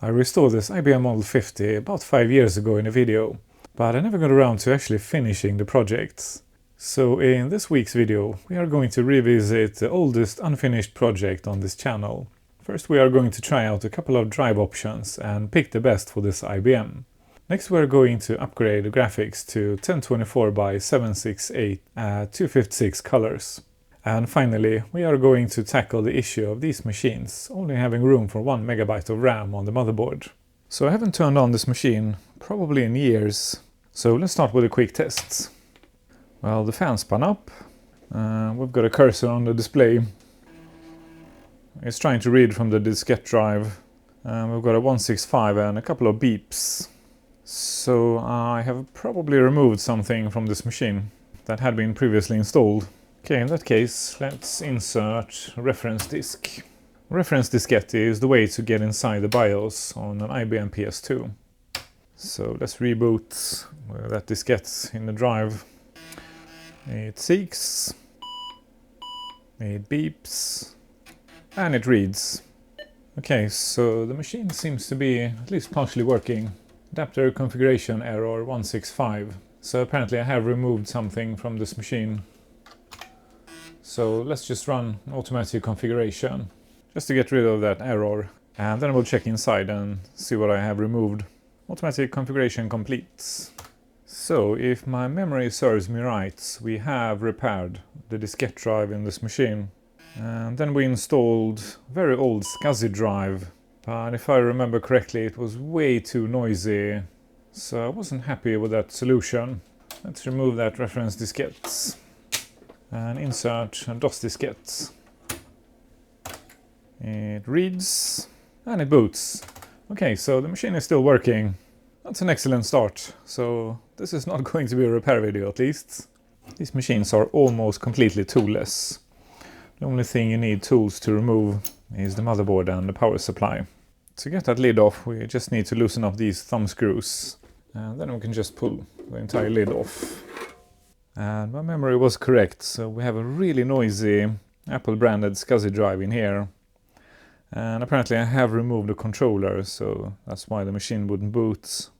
I restored this IBM Model 50 about 5 years ago in a video, but I never got around to actually finishing the project. So in this week's video we are going to revisit the oldest unfinished project on this channel. First we are going to try out a couple of drive options and pick the best for this IBM. Next we are going to upgrade the graphics to 1024 by 768 at 256 colors. And finally, we are going to tackle the issue of these machines only having room for 1 MB of RAM on the motherboard. So I haven't turned on this machine probably in years, so let's start with a quick test. Well, the fan spun up, we've got a cursor on the display, it's trying to read from the diskette drive, we've got a 165 and a couple of beeps. So I have probably removed something from this machine that had been previously installed. Okay, in that case, let's insert a reference disk. Reference diskette is the way to get inside the BIOS on an IBM PS2. So let's reboot that diskette in the drive. It seeks, it beeps, and it reads. Okay, so the machine seems to be at least partially working. Adapter configuration error 165. So apparently I have removed something from this machine. So let's just run automatic configuration, just to get rid of that error. And then we'll check inside and see what I have removed. Automatic configuration complete. So if my memory serves me right, we have repaired the diskette drive in this machine. And then we installed a very old SCSI drive. But if I remember correctly, it was way too noisy. So I wasn't happy with that solution. Let's remove that reference diskette. And insert a DOS diskette. It reads and it boots. Okay, so the machine is still working. That's an excellent start. So this is not going to be a repair video at least. These machines are almost completely toolless. The only thing you need tools to remove is the motherboard and the power supply. To get that lid off, we just need to loosen up these thumb screws. And then we can just pull the entire lid off. And my memory was correct, so we have a really noisy Apple branded SCSI drive in here. And apparently I have removed the controller, so that's why the machine wouldn't boot.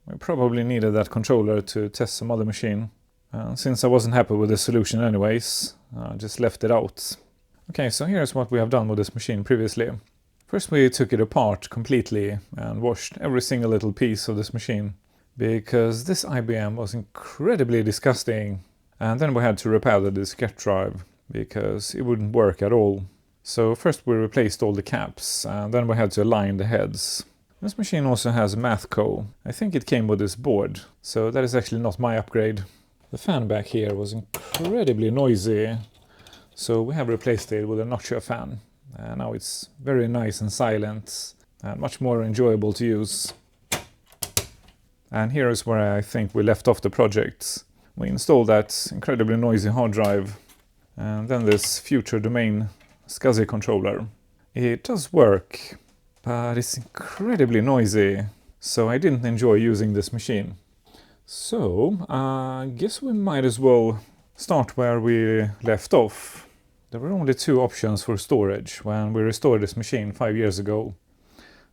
We probably needed that controller to test some other machine. Since I wasn't happy with the solution anyways, I just left it out. Okay, so here's what we have done with this machine previously. First we took it apart completely and washed every single little piece of this machine. Because this IBM was incredibly disgusting, and then we had to repair the diskette drive because it wouldn't work at all. So first we replaced all the caps and then we had to align the heads. This machine also has Mathco. I think it came with this board, so that is actually not my upgrade. The fan back here was incredibly noisy, so we have replaced it with a notcher fan. And now it's very nice and silent and much more enjoyable to use. And here is where I think we left off the project. We installed that incredibly noisy hard drive and then this future domain SCSI controller. It does work, but it's incredibly noisy, so I didn't enjoy using this machine. So I guess we might as well start where we left off. There were only 2 options for storage when we restored this machine 5 years ago,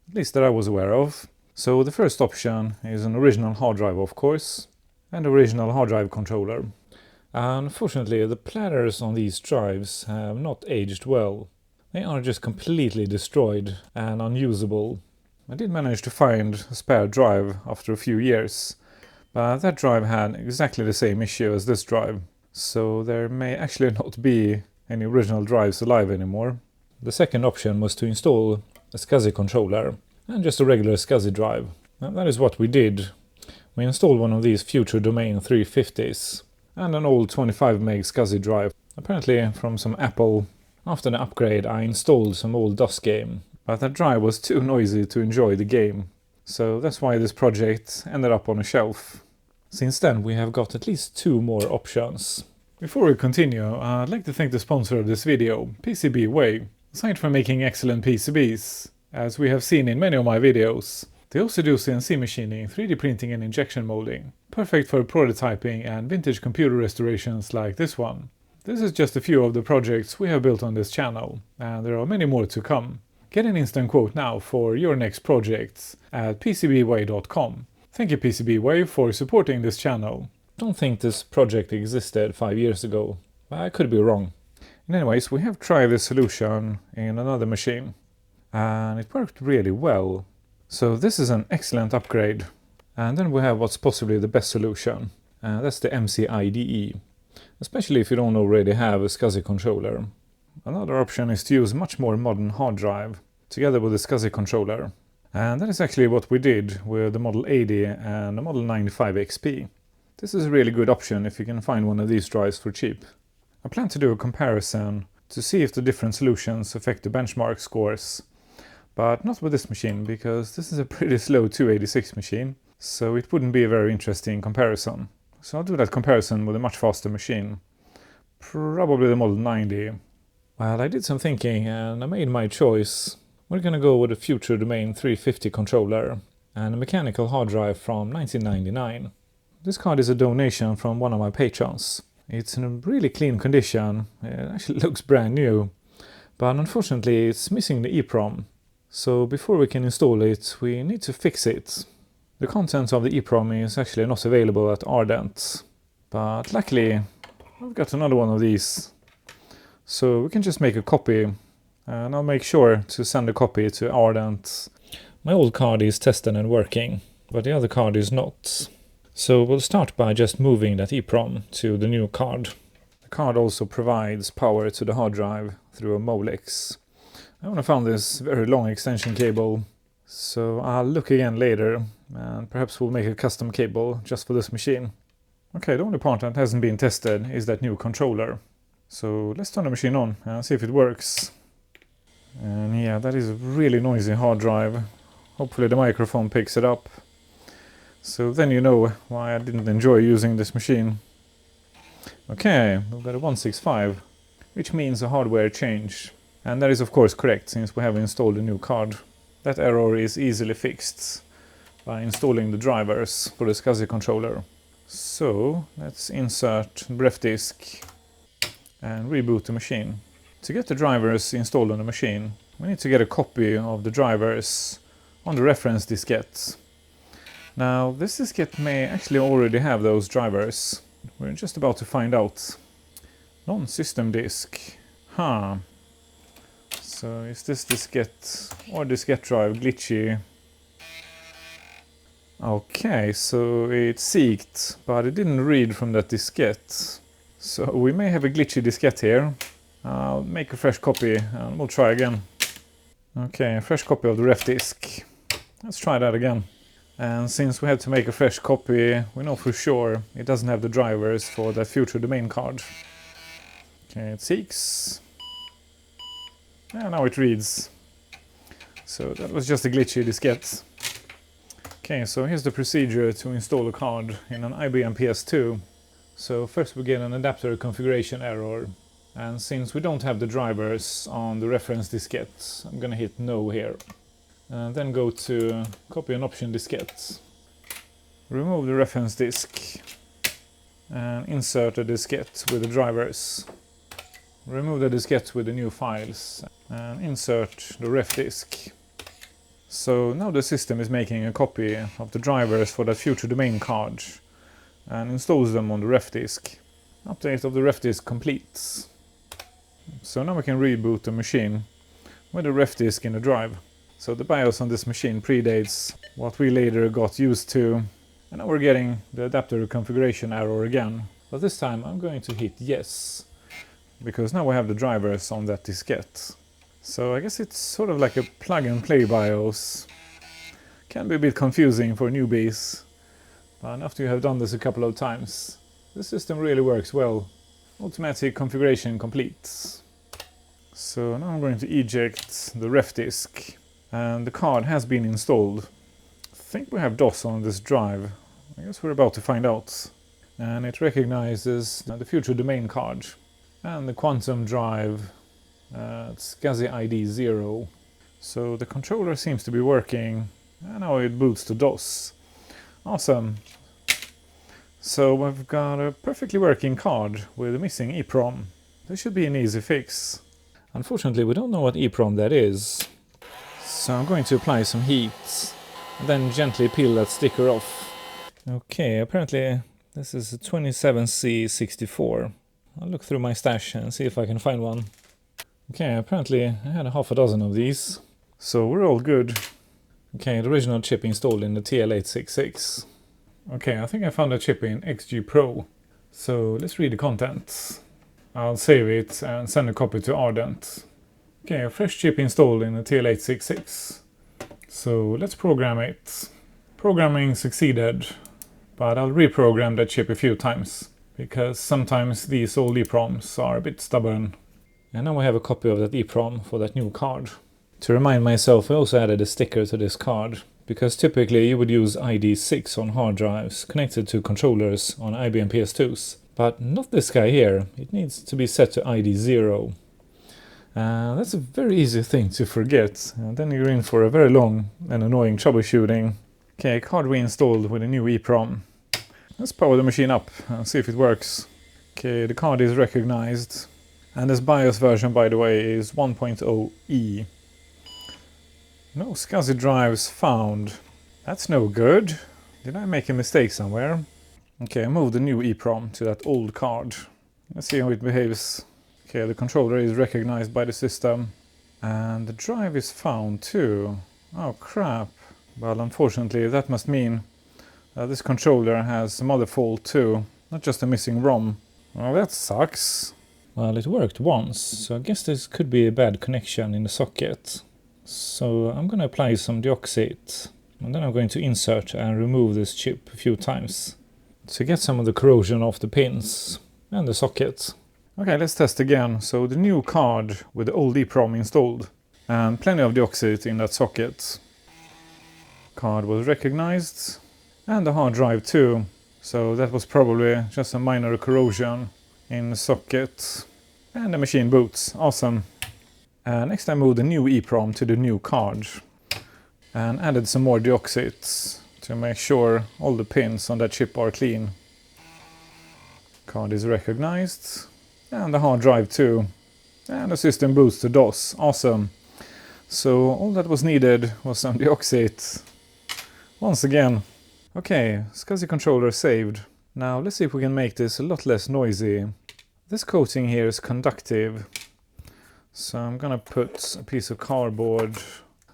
at least that I was aware of. So the first option is an original hard drive, of course, and original hard drive controller. Unfortunately, the platters on these drives have not aged well. They are just completely destroyed and unusable. I did manage to find a spare drive after a few years, but that drive had exactly the same issue as this drive. So there may actually not be any original drives alive anymore. The second option was to install a SCSI controller and just a regular SCSI drive. And that is what we did. We installed one of these future domain 350s and an old 25 meg SCSI drive. Apparently from some Apple. After the upgrade I installed some old DOS game, but that drive was too noisy to enjoy the game. So that's why this project ended up on a shelf. Since then we have got at least 2 more options. Before we continue, I'd like to thank the sponsor of this video, PCB Way. Aside from making excellent PCBs, as we have seen in many of my videos, they also do CNC machining, 3D printing and injection molding. Perfect for prototyping and vintage computer restorations like this one. This is just a few of the projects we have built on this channel, and there are many more to come. Get an instant quote now for your next project at PCBWay.com. Thank you PCBWay for supporting this channel. Don't think this project existed 5 years ago, but I could be wrong. Anyways, we have tried this solution in another machine, and it worked really well. So this is an excellent upgrade. And then we have what's possibly the best solution. That's the MCA-IDE, especially if you don't already have a SCSI controller. Another option is to use a much more modern hard drive together with a SCSI controller. And that is actually what we did with the Model 80 and the Model 95 XP. This is a really good option if you can find one of these drives for cheap. I plan to do a comparison to see if the different solutions affect the benchmark scores. But not with this machine, because this is a pretty slow 286 machine, so it wouldn't be a very interesting comparison. So I'll do that comparison with a much faster machine. Probably the Model 90. Well, I did some thinking and I made my choice. We're gonna go with a Future Domain 350 controller and a mechanical hard drive from 1999. This card is a donation from one of my patrons. It's in a really clean condition, it actually looks brand new, but unfortunately it's missing the EEPROM. So before we can install it, we need to fix it. The contents of the EEPROM is actually not available at Ardent, but luckily I've got another one of these. So we can just make a copy, and I'll make sure to send a copy to Ardent. My old card is tested and working, but the other card is not. So we'll start by just moving that EEPROM to the new card. The card also provides power to the hard drive through a Molex. I only found this very long extension cable, so I'll look again later and perhaps we'll make a custom cable just for this machine. Okay, the only part that hasn't been tested is that new controller. So let's turn the machine on and see if it works. And yeah, that is a really noisy hard drive. Hopefully the microphone picks it up. So then you know why I didn't enjoy using this machine. Okay, we've got a 165, which means a hardware change. And that is of course correct, since we have installed a new card. That error is easily fixed by installing the drivers for the SCSI controller. So let's insert the ref disk and reboot the machine. To get the drivers installed on the machine, we need to get a copy of the drivers on the reference diskette. Now this diskette may actually already have those drivers. We're just about to find out. Non-system disk. So is this diskette or diskette drive glitchy? Okay, so it's seeked, but it didn't read from that diskette. So we may have a glitchy diskette here. I'll make a fresh copy and we'll try again. Okay, a fresh copy of the ref disk. Let's try that again. And since we had to make a fresh copy, we know for sure it doesn't have the drivers for that Future Domain card. Okay, it seeks. And now it reads. So that was just a glitchy diskette. Okay, so here's the procedure to install a card in an IBM PS2. So first we get an adapter configuration error. And since we don't have the drivers on the reference diskette, I'm gonna hit no here. And then go to copy an option diskette. Remove the reference disk. And insert the diskette with the drivers. Remove the diskette with the new files. And insert the ref disk. So now the system is making a copy of the drivers for that Future Domain card and installs them on the ref disk. Update of the ref disk completes. So now we can reboot the machine with the ref disk in the drive. So the BIOS on this machine predates what we later got used to. And now we're getting the adapter configuration error again. But this time I'm going to hit yes, because now we have the drivers on that diskette. So I guess it's sort of like a plug and play BIOS. Can be a bit confusing for newbies, but after you have done this a couple of times, the system really works well. Automatic configuration complete. So now I'm going to eject the ref disk, and the card has been installed. I think we have DOS on this drive. I guess we're about to find out. And it recognizes the Future Domain card and the Quantum drive. It's SCSI ID 0. So the controller seems to be working, and now it boots to DOS. Awesome. So we've got a perfectly working card with a missing EEPROM. This should be an easy fix. Unfortunately, we don't know what EEPROM that is. So I'm going to apply some heat, and then gently peel that sticker off. Okay, apparently this is a 27C64. I'll look through my stash and see if I can find one. Okay, apparently I had half a dozen of these, so we're all good. Okay, the original chip installed in the TL866. Okay, I think I found a chip in XG Pro. So let's read the contents. I'll save it and send a copy to Ardent. Okay, a fresh chip installed in the TL866. So let's program it. Programming succeeded, but I'll reprogram that chip a few times, because sometimes these old EEPROMs are a bit stubborn. And now I have a copy of that EEPROM for that new card. To remind myself, I also added a sticker to this card, because typically you would use ID 6 on hard drives connected to controllers on IBM PS2s. But not this guy here, it needs to be set to ID 0. That's a very easy thing to forget, and then you're in for a very long and annoying troubleshooting. Okay, card reinstalled with a new EEPROM. Let's power the machine up and see if it works. Okay, the card is recognized, and this BIOS version, by the way, is 1.0E. No SCSI drives found. That's no good. Did I make a mistake somewhere? Okay, I moved the new EEPROM to that old card. Let's see how it behaves. Okay, the controller is recognized by the system. And the drive is found too. Oh crap. Well, unfortunately, that must mean that this controller has some other fault too. Not just a missing ROM. Well, that sucks. Well, it worked once, so I guess this could be a bad connection in the socket. So I'm going to apply some deoxit, and then I'm going to insert and remove this chip a few times to get some of the corrosion off the pins and the socket. Okay, let's test again. So the new card with the old EEPROM installed and plenty of deoxit in that socket. Card was recognized, and the hard drive too. So that was probably just a minor corrosion in the socket. And the machine boots. Awesome. Next I moved the new EEPROM to the new card and added some more deoxit to make sure all the pins on that chip are clean. Card is recognized, and the hard drive too. And the system boots to DOS. Awesome. So all that was needed was some deoxit. Once again. Okay, SCSI controller saved. Now let's see if we can make this a lot less noisy. This coating here is conductive. So I'm gonna put a piece of cardboard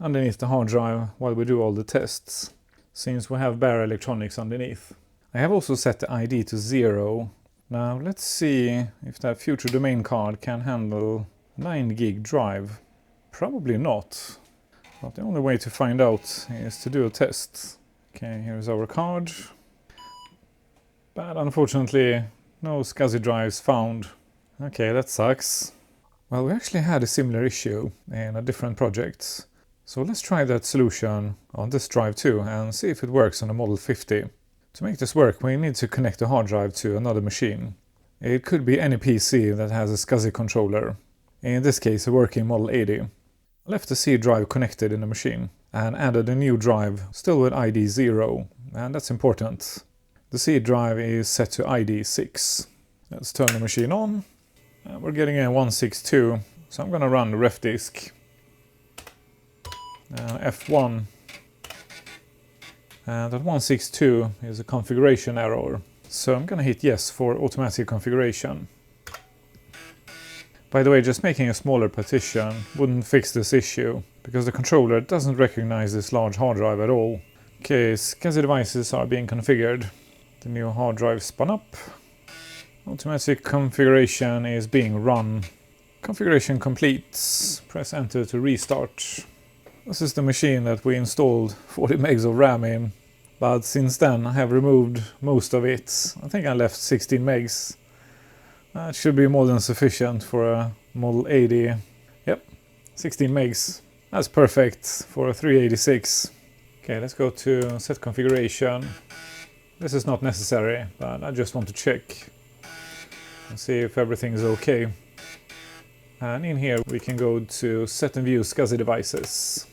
underneath the hard drive while we do all the tests, since we have bare electronics underneath. I have also set the ID to 0. Now let's see if that future domain card can handle 9 gig drive. Probably not, but the only way to find out is to do a test. Okay, here's our card. But unfortunately, no SCSI drives found. Okay, that sucks. Well, we actually had a similar issue in a different project. So let's try that solution on this drive too and see if it works on a Model 50. To make this work, we need to connect the hard drive to another machine. It could be any PC that has a SCSI controller. In this case, a working Model 80. I left the C drive connected in the machine and added a new drive, still with ID 0, and that's important. The C drive is set to ID 6. Let's turn the machine on. We're getting a 162, so I'm going to run the ref disk. F1. And that 162 is a configuration error, so I'm going to hit yes for automatic configuration. By the way, just making a smaller partition wouldn't fix this issue, because the controller doesn't recognize this large hard drive at all. Okay, SCSI devices are being configured. The new hard drive spun up. Automatic configuration is being run. Configuration complete. Press enter to restart. This is the machine that we installed 40 megs of RAM in, but since then I have removed most of it. I think I left 16 megs. That should be more than sufficient for a Model 80. Yep, 16 megs. That's perfect for a 386. Okay, let's go to set configuration. This is not necessary, but I just want to check and see if everything is okay. And in here we can go to set and view SCSI devices.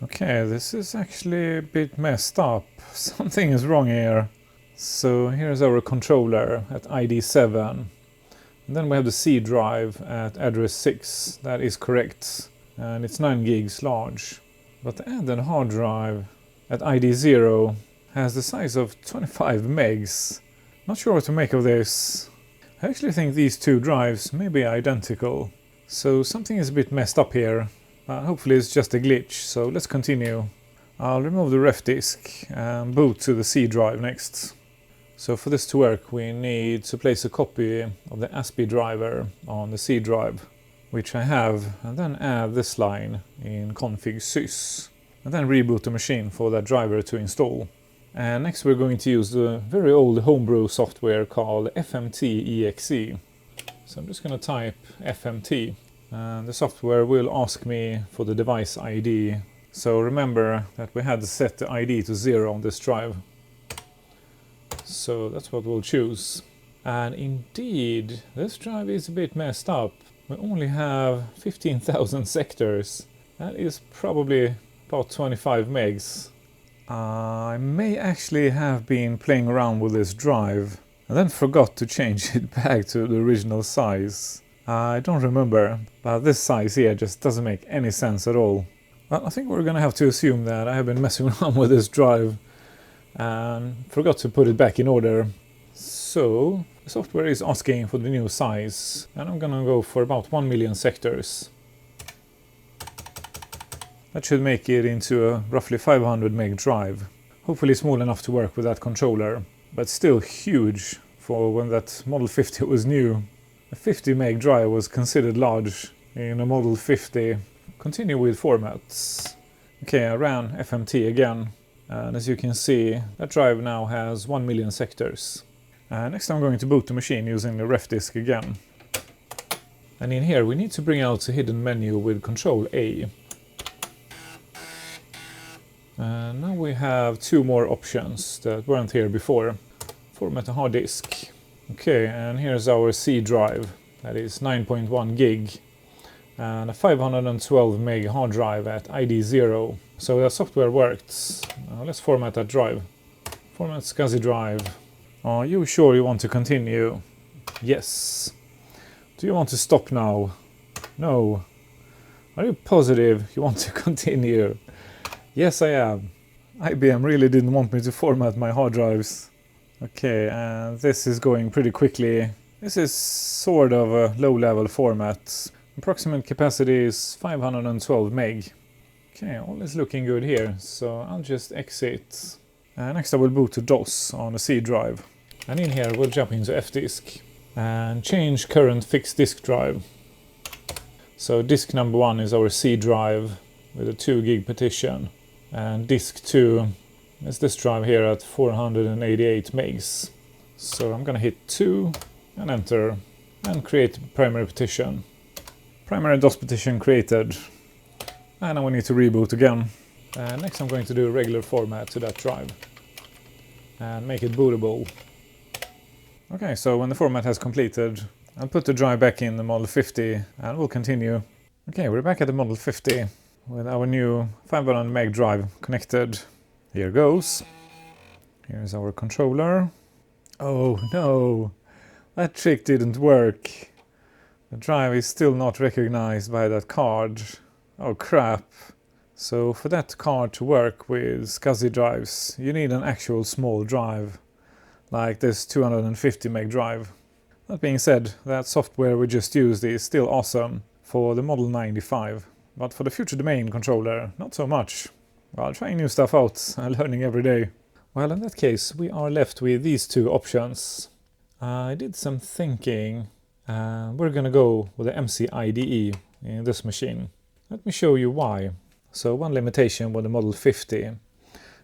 Okay, this is actually a bit messed up. Something is wrong here. So here's our controller at ID 7. And then we have the C drive at address 6. That is correct. and it's 9 gigs large. But the added hard drive at ID0 has the size of 25 megs. Not sure what to make of this. I actually think these two drives may be identical. So something is a bit messed up here, but hopefully it's just a glitch, so let's continue. I'll remove the ref disk and boot to the C drive next. So for this to work we need to place a copy of the ASCII driver on the C drive, which I have, and then add this line in config sys, and then reboot the machine for that driver to install. And next we're going to use the very old homebrew software called FMT-exe. So I'm just going to type FMT, and the software will ask me for the device ID. So remember that we had to set the ID to 0 on this drive. So that's what we'll choose. And indeed, this drive is a bit messed up. We only have 15,000 sectors. That is probably about 25 megs. I may actually have been playing around with this drive and then forgot to change it back to the original size. I don't remember, but this size here just doesn't make any sense at all. Well, I think we're gonna have to assume that I have been messing around with this drive and forgot to put it back in order. So the software is asking for the new size, and I'm gonna go for about 1 million sectors. That should make it into a roughly 500 meg drive. Hopefully small enough to work with that controller, but still huge for when that Model 50 was new. A 50 meg drive was considered large in a Model 50. Continue with formats. Okay, I ran FMT again, and as you can see, that drive now has 1 million sectors. Next I'm going to boot the machine using the ref disk again. And in here we need to bring out the hidden menu with Control A. And now we have two more options that weren't here before. Format a hard disk. Okay, and here's our C drive. That is 9.1 gig. And a 512 meg hard drive at ID0. So the software works. Now let's format that drive. Format SCSI drive. Are you sure you want to continue? Yes. Do you want to stop now? No. Are you positive you want to continue? Yes, I am. IBM really didn't want me to format my hard drives. Okay, and this is going pretty quickly. This is sort of a low-level format. Approximate capacity is 512 meg. Okay, all is looking good here, so I'll just exit. Next I will boot to DOS on the C drive. And in here we'll jump into F-disk and change current fixed disk drive. So disk number 1 is our C drive with a 2 gig partition. And disk 2 is this drive here at 488 megs. So I'm gonna hit 2 and enter and create primary partition. Primary DOS partition created. And now we need to reboot again. Next I'm going to do a regular format to that drive and make it bootable. Okay, so when the format has completed, I'll put the drive back in the Model 50 and we'll continue. Okay, we're back at the Model 50 with our new 500 meg drive connected. Here goes. Here's our controller. Oh no, that trick didn't work. The drive is still not recognized by that card. Oh crap. So for that card to work with SCSI drives, you need an actual small drive, like this 250 meg drive. That being said, that software we just used is still awesome for the Model 95. But for the future domain controller, not so much. Well, trying new stuff out and learning every day. Well, in that case, we are left with these two options. I did some thinking. We're gonna go with the MC IDE in this machine. Let me show you why. So one limitation with the Model 50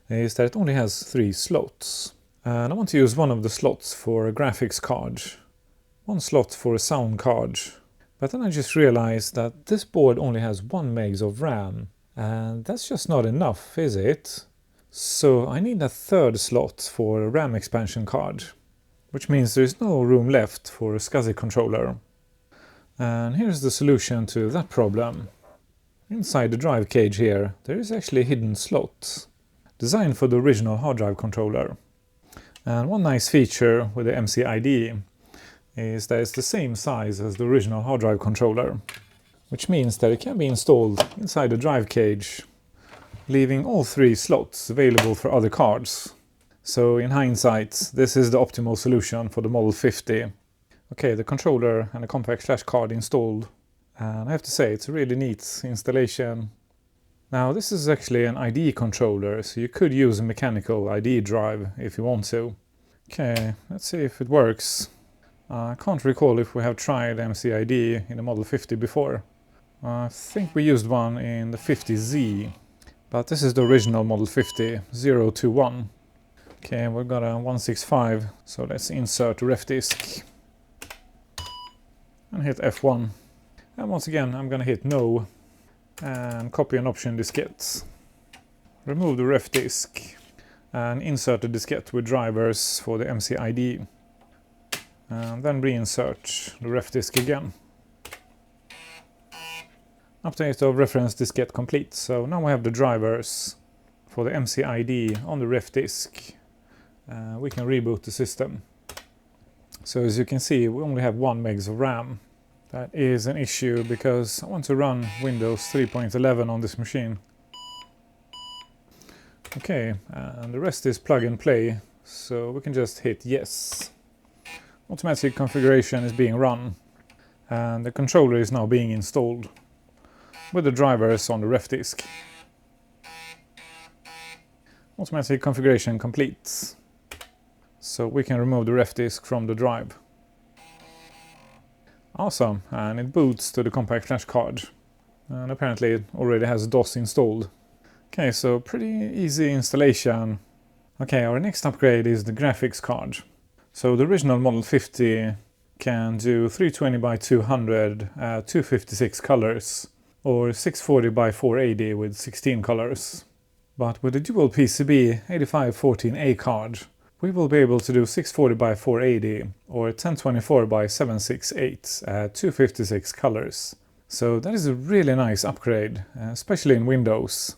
is that it only has 3 slots. And I want to use one of the slots for a graphics card, one slot for a sound card. But then I just realized that this board only has 1 megs of RAM, and that's just not enough, is it? So I need a 3rd slot for a RAM expansion card, which means there's no room left for a SCSI controller. And here's the solution to that problem. Inside the drive cage here, there is actually a hidden slot, designed for the original hard drive controller. And one nice feature with the MC IDE is that it's the same size as the original hard drive controller, which means that it can be installed inside the drive cage, leaving all 3 slots available for other cards. So in hindsight, this is the optimal solution for the Model 50. Okay, the controller and the compact flash card installed, and I have to say it's a really neat installation. Now this is actually an IDE controller, so you could use a mechanical IDE drive if you want to. Okay, let's see if it works. I can't recall if we have tried MCA-IDE in the Model 50 before. I think we used one in the 50Z, but this is the original Model 50 021. Okay, we've got a 165, so let's insert the ref disk and hit F1. And once again, I'm gonna hit no and copy an option diskette. Remove the ref disk and insert the diskette with drivers for the MCA-IDE. And then reinsert the ref disk again. Update of reference diskette complete. So now we have the drivers for the MCA-IDE on the ref disk. We can reboot the system. So as you can see, we only have 1 megs of RAM. That is an issue because I want to run Windows 3.11 on this machine. Okay, and the rest is plug and play, so we can just hit yes. Automatic configuration is being run, and the controller is now being installed with the drivers on the ref disk. Automatic configuration complete. So we can remove the ref disk from the drive. Awesome, and it boots to the compact flash card. And apparently it already has DOS installed. Okay, so pretty easy installation. Okay, our next upgrade is the graphics card. So the original Model 50 can do 320 by 200 at 256 colors, or 640 by 480 with 16 colors. But with the dual PCB 8514A card, we will be able to do 640 by 480 or 1024 by 768 at 256 colors. So that is a really nice upgrade, especially in Windows.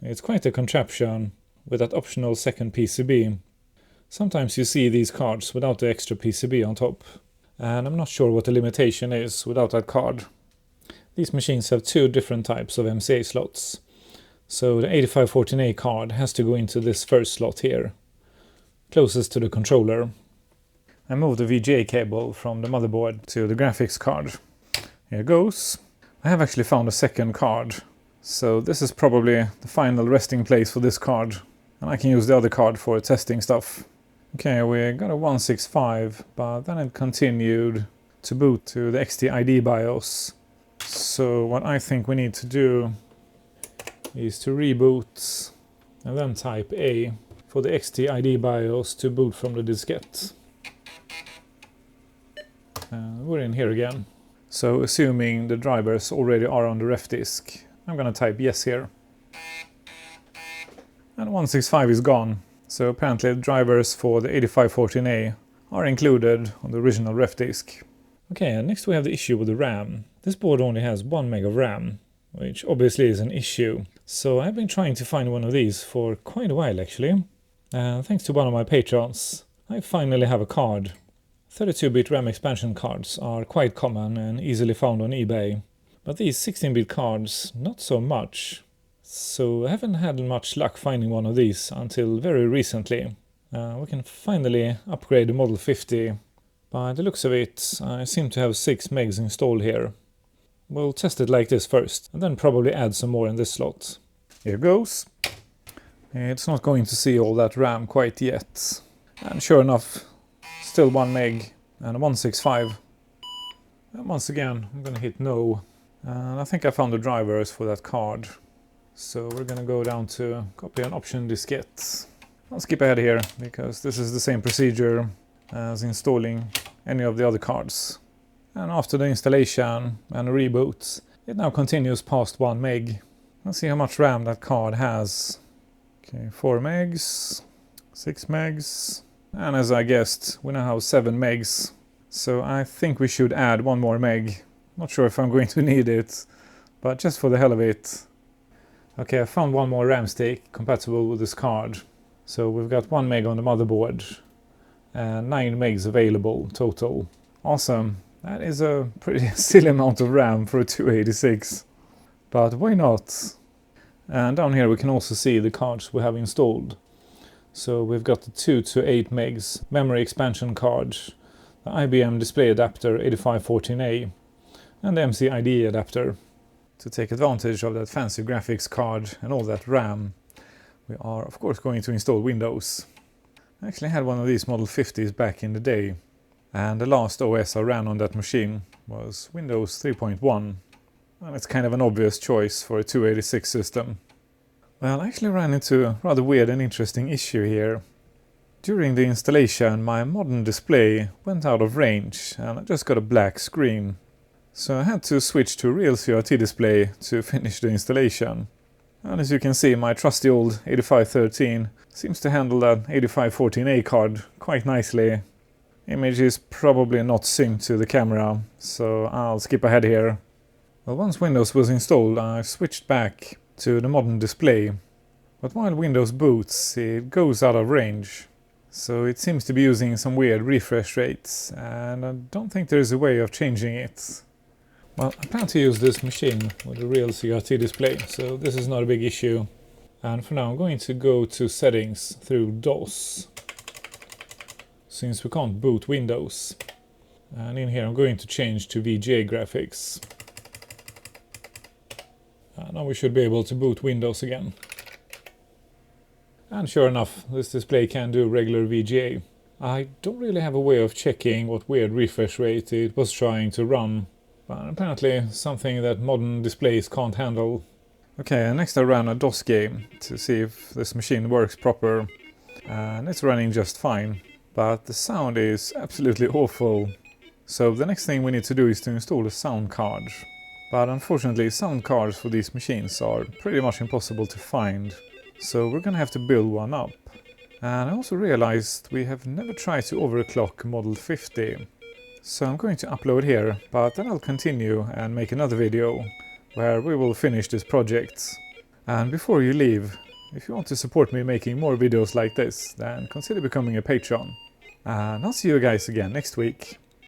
It's quite a contraption with that optional second PCB. Sometimes you see these cards without the extra PCB on top, and I'm not sure what the limitation is without that card. These machines have 2 different types of MCA slots, so the 8514A card has to go into this first slot here, closest to the controller. I moved the VGA cable from the motherboard to the graphics card. Here it goes. I have actually found a second card, so this is probably the final resting place for this card, and I can use the other card for testing stuff. Okay, we got a 165, but then it continued to boot to the XT-ID BIOS. So what I think we need to do is to reboot and then type A for the XT-ID BIOS to boot from the diskette. We're in here again. So assuming the drivers already are on the ref disk, I'm gonna type yes here. And 165 is gone. So apparently the drivers for the 8514A are included on the original ref disk. Okay, and next we have the issue with the RAM. This board only has 1 meg of RAM, which obviously is an issue. So I've been trying to find one of these for quite a while actually. Thanks to one of my patrons, I finally have a card. 32-bit RAM expansion cards are quite common and easily found on eBay. But these 16-bit cards, not so much. So I haven't had much luck finding one of these until very recently. We can finally upgrade the Model 50. By the looks of it, I seem to have 6 megs installed here. We'll test it like this first, and then probably add some more in this slot. Here goes. It's not going to see all that RAM quite yet. And sure enough, still 1 meg and a 165. And once again, I'm gonna hit no. And I think I found the drivers for that card. So we're gonna go down to copy an option diskette. I'll skip ahead here because this is the same procedure as installing any of the other cards. And after the installation and a reboot, it now continues past 1 meg. Let's see how much RAM that card has. Okay, 4 megs, 6 megs, and as I guessed, we now have 7 megs. So I think we should add 1 more meg. Not sure if I'm going to need it, but just for the hell of it. Okay, I found 1 more RAM stick compatible with this card. So we've got 1 meg on the motherboard and 9 megs available total. Awesome. That is a pretty silly amount of RAM for a 286, but why not? And down here we can also see the cards we have installed. So we've got the 2 to 8 megs memory expansion card, the IBM display adapter 8514A, and the MCA adapter. To take advantage of that fancy graphics card and all that RAM, we are of course going to install Windows. I actually had one of these Model 50s back in the day, and the last OS I ran on that machine was Windows 3.1, and it's kind of an obvious choice for a 286 system. Well, I actually ran into a rather weird and interesting issue here. During the installation, my modern display went out of range and I just got a black screen. So I had to switch to a real CRT display to finish the installation. And as you can see, my trusty old 8513 seems to handle that 8514A card quite nicely. Image is probably not synced to the camera, so I'll skip ahead here. Well, once Windows was installed, I switched back to the modern display. But while Windows boots, it goes out of range. So it seems to be using some weird refresh rates, and I don't think there is a way of changing it. Well, I plan to use this machine with a real CRT display, so this is not a big issue. And for now I'm going to go to settings through DOS, since we can't boot Windows. And in here I'm going to change to VGA graphics. Now we should be able to boot Windows again. And sure enough, this display can do regular VGA. I don't really have a way of checking what weird refresh rate it was trying to run, but apparently something that modern displays can't handle. Okay, and next I ran a DOS game to see if this machine works proper, and it's running just fine, but the sound is absolutely awful. So the next thing we need to do is to install a sound card. But unfortunately, sound cards for these machines are pretty much impossible to find, so we're gonna have to build one up. And I also realized we have never tried to overclock Model 50. So I'm going to upload here, but then I'll continue and make another video where we will finish this project. And before you leave, if you want to support me making more videos like this, then consider becoming a patron. And I'll see you guys again next week.